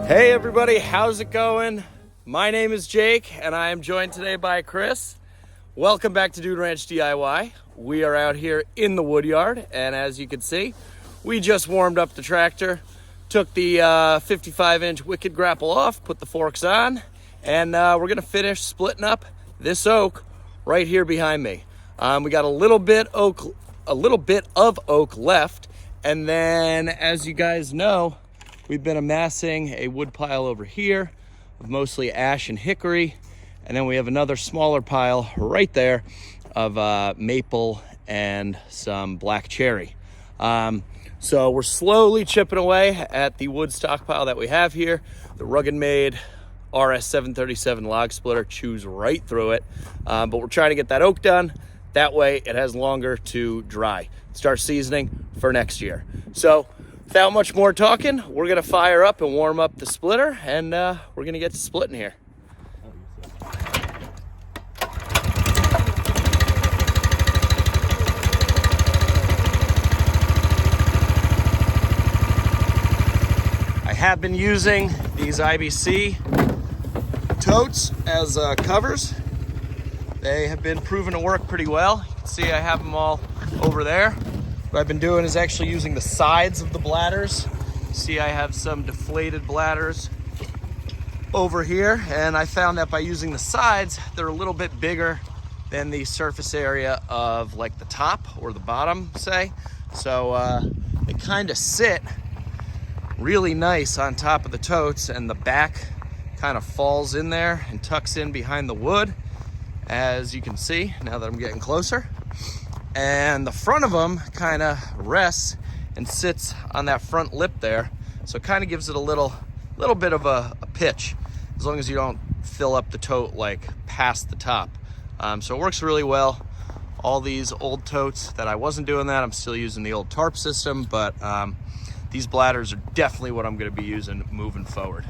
Hey everybody, how's it going? My name is Jake and I am joined today by Chris. Welcome back to Dude Ranch DIY. We are out here in the woodyard, and as you can see, we just warmed up the tractor, took the 55-inch Wicked Grapple off, put the forks on, and we're gonna finish splitting up this oak right here behind me. We got a little bit of oak left, and then as you guys know, we've been amassing a wood pile over here of mostly ash and hickory, and then we have another smaller pile right there of maple and some black cherry. So we're slowly chipping away at the wood stockpile that we have here. The RuggedMade RS737 log splitter chews right through it, but we're trying to get that oak done. That way it has longer to dry. Start seasoning for next year. So without much more talking, we're gonna fire up and warm up the splitter, and we're gonna get to splitting here. I have been using these IBC totes as covers. They have been proven to work pretty well. You can see I have them all over there. What I've been doing is actually using the sides of the bladders. See, I have some deflated bladders over here, and I found that by using the sides, they're a little bit bigger than the surface area of like the top or the bottom, say. So they kind of sit really nice on top of the totes, and the back kind of falls in there and tucks in behind the wood, as you can see now that I'm getting closer. And the front of them kind of rests and sits on that front lip there, so it kind of gives it a little bit of a pitch, as long as you don't fill up the tote like past the top. So it works really well. All these old totes that I wasn't doing that, I'm still using the old tarp system, but these bladders are definitely what I'm going to be using moving forward.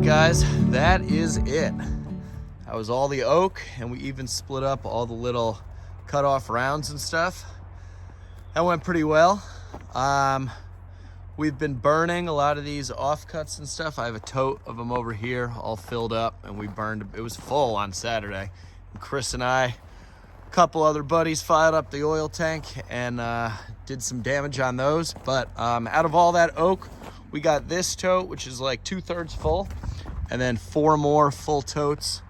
Guys, that is it. That was all the oak, and we even split up all the little cut off rounds and stuff. That went pretty well. We've been burning a lot of these offcuts and stuff. I have a tote of them over here all filled up, and we burned, it was full on Saturday. And Chris and I, a couple other buddies, fired up the oil tank and did some damage on those. But out of all that oak, we got this tote, which is like 2/3 full, and then 4 more full totes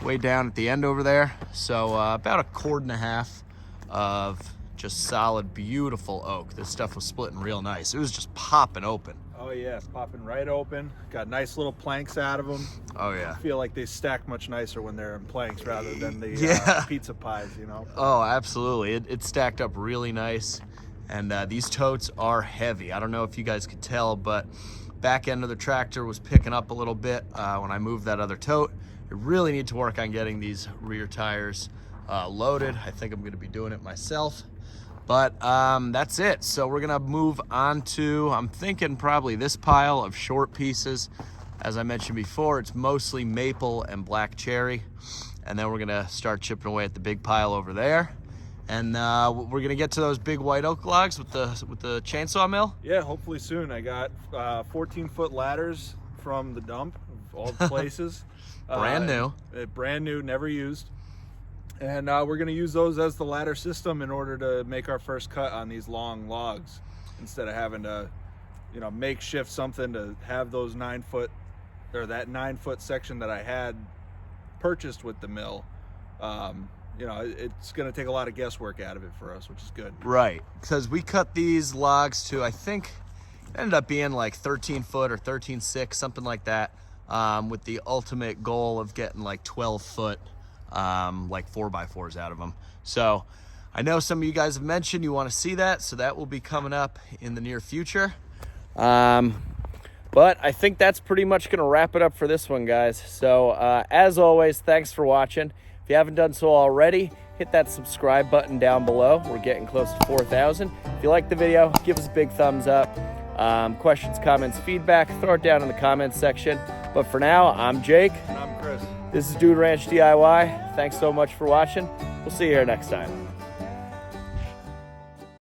way down at the end over there. So about 1.5 cords of just solid, beautiful oak. This stuff was splitting real nice. It was just popping open. Oh yeah, it's popping right open. Got nice little planks out of them. Oh yeah. I feel like they stack much nicer when they're in planks rather than the pizza pies, you know? Oh, absolutely. It stacked up really nice. And these totes are heavy. I don't know if you guys could tell, but back end of the tractor was picking up a little bit when I moved that other tote. I really need to work on getting these rear tires loaded. I think I'm gonna be doing it myself. But that's it. So we're gonna move on to, I'm thinking probably this pile of short pieces. As I mentioned before, it's mostly maple and black cherry. And then we're gonna start chipping away at the big pile over there. And we're gonna get to those big white oak logs with the chainsaw mill. Yeah, hopefully soon. I got 14-foot ladders from the dump of all the places. Brand new. Brand new, never used. And we're gonna use those as the ladder system in order to make our first cut on these long logs, instead of having to, you know, makeshift something to have those 9-foot or that 9-foot section that I had purchased with the mill, you know, it's going to take a lot of guesswork out of it for us, which is good. Right, because we cut these logs to, I think, it ended up being like 13 foot or 13.6, something like that, with the ultimate goal of getting like 12 foot, like 4x4s out of them. So I know some of you guys have mentioned you want to see that, so that will be coming up in the near future. But I think that's pretty much going to wrap it up for this one, guys. So as always, thanks for watching. If you haven't done so already, hit that subscribe button down below. We're getting close to 4,000. If you like the video, give us a big thumbs up. Questions, comments, feedback, throw it down in the comments section. But for now, I'm Jake. And I'm Chris. This is Dude Ranch DIY. Thanks so much for watching. We'll see you here next time.